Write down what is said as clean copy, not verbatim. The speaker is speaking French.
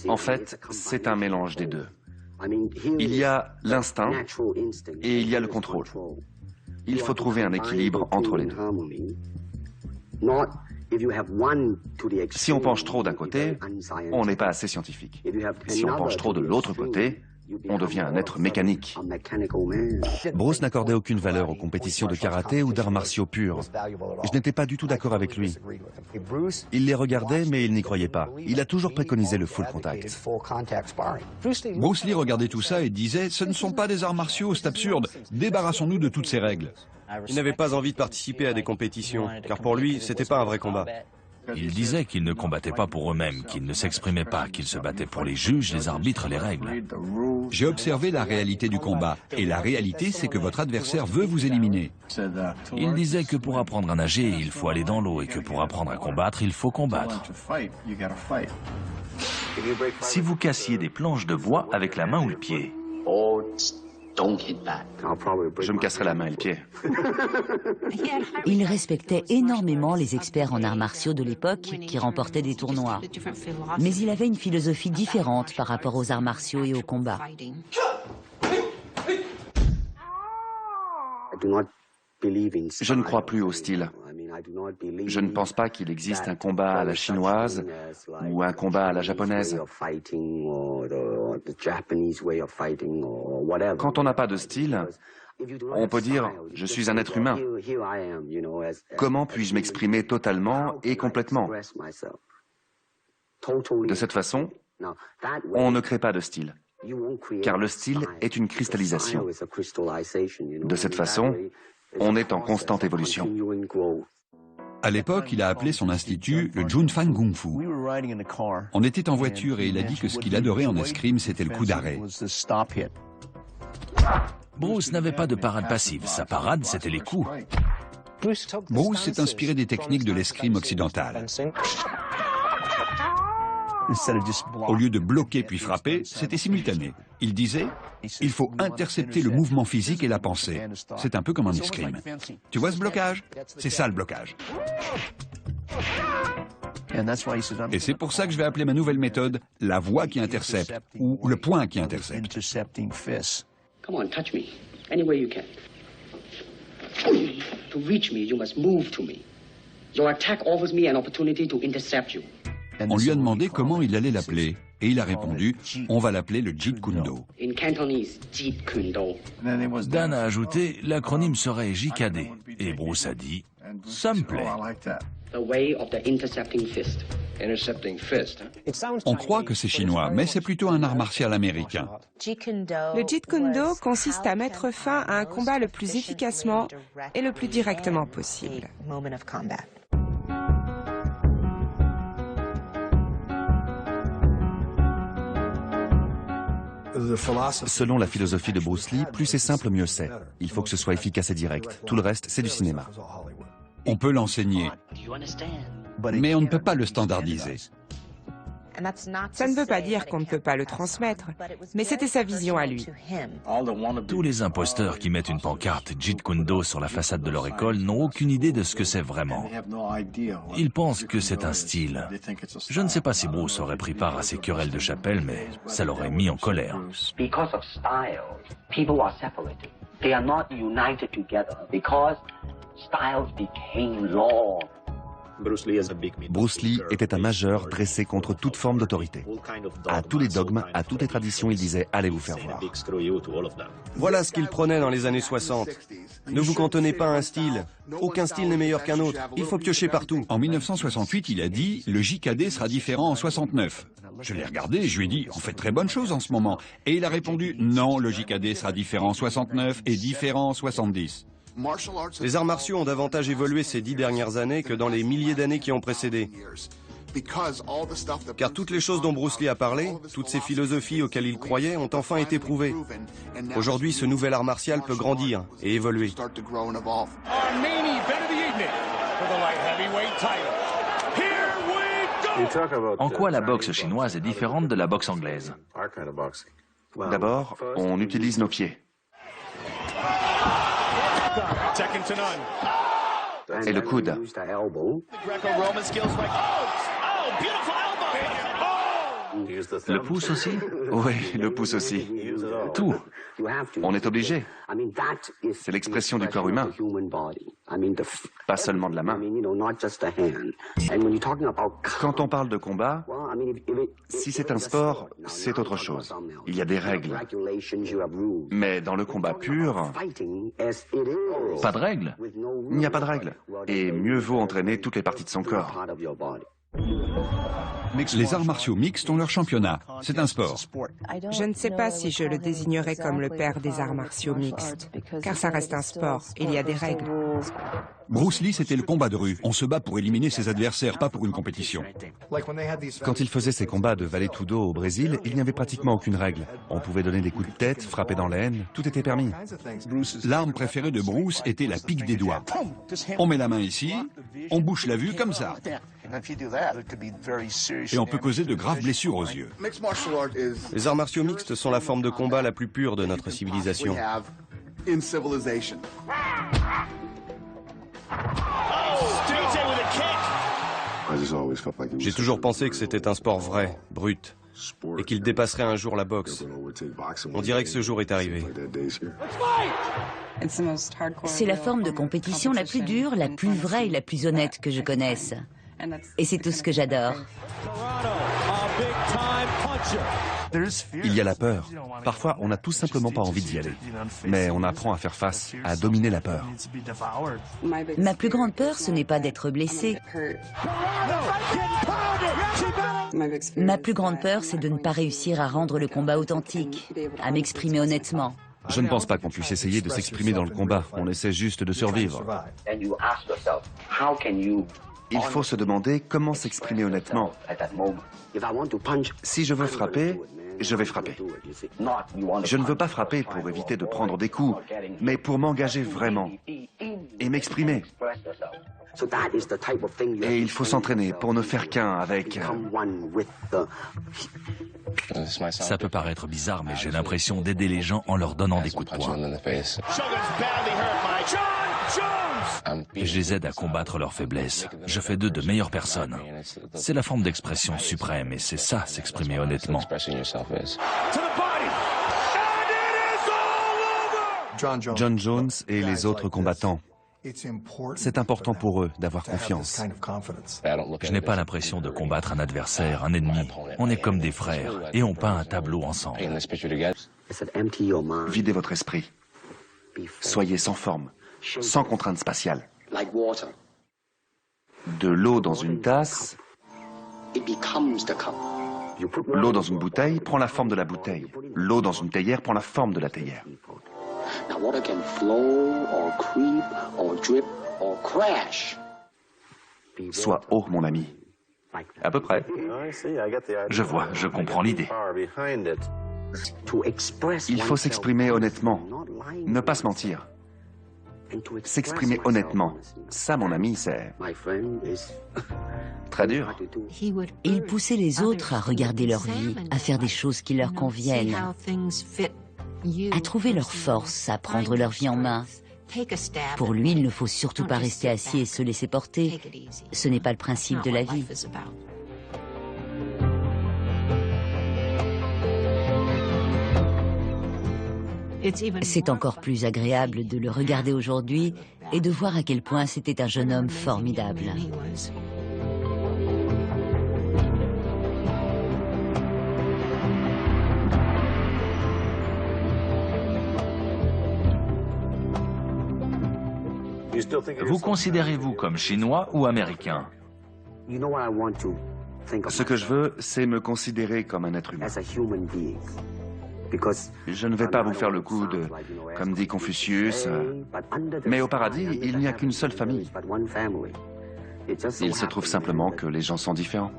En fait, c'est un mélange des deux. Il y a l'instinct et il y a le contrôle. Il faut trouver un équilibre entre les deux. Si on penche trop d'un côté, on n'est pas assez scientifique. Si on penche trop de l'autre côté, on devient un être mécanique. Bruce n'accordait aucune valeur aux compétitions de karaté ou d'arts martiaux purs. Je n'étais pas du tout d'accord avec lui. Il les regardait, mais il n'y croyait pas. Il a toujours préconisé le full contact. Bruce Lee regardait tout ça et disait « Ce ne sont pas des arts martiaux, c'est absurde. Débarrassons-nous de toutes ces règles. » Il n'avait pas envie de participer à des compétitions, car pour lui, c'était pas un vrai combat. Il disait qu'ils ne combattaient pas pour eux-mêmes, qu'ils ne s'exprimaient pas, qu'ils se battaient pour les juges, les arbitres, les règles. J'ai observé la réalité du combat, et la réalité, c'est que votre adversaire veut vous éliminer. Il disait que pour apprendre à nager, il faut aller dans l'eau, et que pour apprendre à combattre, il faut combattre. Si vous cassiez des planches de bois avec la main ou le pied, je me casserai la main et le pied. Il respectait énormément les experts en arts martiaux de l'époque qui remportaient des tournois. Mais il avait une philosophie différente par rapport aux arts martiaux et au combat. Je ne crois plus au style. Je ne pense pas qu'il existe un combat à la chinoise ou un combat à la japonaise. Quand on n'a pas de style, on peut dire « je suis un être humain ». Comment puis-je m'exprimer totalement et complètement? De cette façon, on ne crée pas de style, car le style est une cristallisation. De cette façon, on est en constante évolution. À l'époque, il a appelé son institut le Junfan Kung Fu. On était en voiture et il a dit que ce qu'il adorait en escrime, c'était le coup d'arrêt. Bruce n'avait pas de parade passive. Sa parade, c'était les coups. Bruce s'est inspiré des techniques de l'escrime occidentale. Au lieu de bloquer puis frapper, c'était simultané. Il disait, il faut intercepter le mouvement physique et la pensée. C'est un peu comme en escrime. Tu vois ce blocage? C'est ça le blocage. Et c'est pour ça que je vais appeler ma nouvelle méthode la voix qui intercepte, ou le point qui intercepte. Come on, touch me. Any way you can. To reach me, you must move to me. Your attack offers me an opportunity to intercept you. On lui a demandé comment il allait l'appeler, et il a répondu, on va l'appeler le Jeet Kune Do. In Cantonese, Jeet Kune Do. Dan a ajouté, l'acronyme serait JKD, et Bruce a dit, ça me plaît. The way of the intercepting fist. On croit que c'est chinois, mais c'est plutôt un art martial américain. Le Jeet Kune Do consiste à mettre fin à un combat le plus efficacement et le plus directement possible. Selon la philosophie de Bruce Lee, plus c'est simple, mieux c'est. Il faut que ce soit efficace et direct. Tout le reste, c'est du cinéma. On peut l'enseigner, mais on ne peut pas le standardiser. Ça ne veut pas dire qu'on ne peut pas le transmettre, mais c'était sa vision à lui. Tous les imposteurs qui mettent une pancarte Jeet Kune Do sur la façade de leur école n'ont aucune idée de ce que c'est vraiment. Ils pensent que c'est un style. Je ne sais pas si Bruce aurait pris part à ces querelles de chapelle, mais ça l'aurait mis en colère. Because of style, people are separated. They are not united together because styles became law. Bruce Lee était un majeur dressé contre toute forme d'autorité. À tous les dogmes, à toutes les traditions, il disait « allez vous faire voir ». Voilà ce qu'il prenait dans les années 60. Ne vous cantonnez pas à un style. Aucun style n'est meilleur qu'un autre. Il faut piocher partout. En 1968, il a dit « le JKD sera différent en 69 ». Je l'ai regardé et je lui ai dit « on fait de très bonnes choses en ce moment ». Et il a répondu « non, le JKD sera différent en 69 et différent en 70 ». Les arts martiaux ont davantage évolué ces 10 dernières années que dans les milliers d'années qui ont précédé. Car toutes les choses dont Bruce Lee a parlé, toutes ces philosophies auxquelles il croyait, ont enfin été prouvées. Aujourd'hui, ce nouvel art martial peut grandir et évoluer. En quoi la boxe chinoise est différente de la boxe anglaise? D'abord, on utilise nos pieds. Et le coude. Le pouce aussi? Oui, le pouce aussi. Tout. On est obligé. C'est l'expression du corps humain, pas seulement de la main. Quand on parle de combat, si c'est un sport, c'est autre chose. Il y a des règles. Mais dans le combat pur, Pas de règles? il n'y a pas de règles. Et mieux vaut entraîner toutes les parties de son corps. Les arts martiaux mixtes ont leur championnat. C'est un sport. Je ne sais pas si je le désignerais comme le père des arts martiaux mixtes, car ça reste un sport, il y a des règles. Bruce Lee, c'était le combat de rue. On se bat pour éliminer ses adversaires, pas pour une compétition. Quand il faisait ses combats de vale tudo au Brésil, il n'y avait pratiquement aucune règle. On pouvait donner des coups de tête, frapper dans l'aine, tout était permis. L'arme préférée de Bruce était la pique des doigts. On met la main ici, on bouche la vue comme ça. Et on peut causer de graves blessures aux yeux. Les arts martiaux mixtes sont la forme de combat la plus pure de notre civilisation. J'ai toujours pensé que c'était un sport vrai, brut, et qu'il dépasserait un jour la boxe. On dirait que ce jour est arrivé. C'est la forme de compétition la plus dure, la plus vraie et la plus honnête que je connaisse. Et c'est tout ce que j'adore. Il y a la peur. Parfois, on n'a tout simplement pas envie d'y aller. Mais on apprend à faire face, à dominer la peur. Ma plus grande peur, ce n'est pas d'être blessé. Ma plus grande peur, c'est de ne pas réussir à rendre le combat authentique, à m'exprimer honnêtement. Je ne pense pas qu'on puisse essayer de s'exprimer dans le combat. On essaie juste de survivre. Il faut se demander comment s'exprimer honnêtement. Si je veux frapper, je vais frapper. Je ne veux pas frapper pour éviter de prendre des coups, mais pour m'engager vraiment et m'exprimer. Et il faut s'entraîner pour ne faire qu'un avec... Ça peut paraître bizarre, mais j'ai l'impression d'aider les gens en leur donnant des coups de poing. Je les aide à combattre leurs faiblesses. Je fais d'eux de meilleures personnes. C'est la forme d'expression suprême et c'est ça, s'exprimer honnêtement. John Jones et les autres combattants. C'est important pour eux d'avoir confiance. Je n'ai pas l'impression de combattre un adversaire, un ennemi. On est comme des frères et on peint un tableau ensemble. Videz votre esprit. Soyez sans forme, sans contrainte spatiale. De l'eau dans une tasse, l'eau dans une bouteille prend la forme de la bouteille. L'eau dans une théière prend la forme de la théière. Sois haut, mon ami. À peu près. Je vois, je comprends l'idée. Il faut s'exprimer honnêtement, ne pas se mentir. S'exprimer honnêtement, ça, mon ami, c'est très dur. Il poussait les autres à regarder leur vie, à faire des choses qui leur conviennent, à trouver leur force, à prendre leur vie en main. Pour lui, il ne faut surtout pas rester assis et se laisser porter. Ce n'est pas le principe de la vie. C'est encore plus agréable de le regarder aujourd'hui et de voir à quel point c'était un jeune homme formidable. Vous considérez-vous comme chinois ou américain? Ce que je veux, c'est me considérer comme un être humain. Je ne vais pas vous faire le coup de, comme dit Confucius, mais au paradis, il n'y a qu'une seule famille. Il se trouve simplement que les gens sont différents.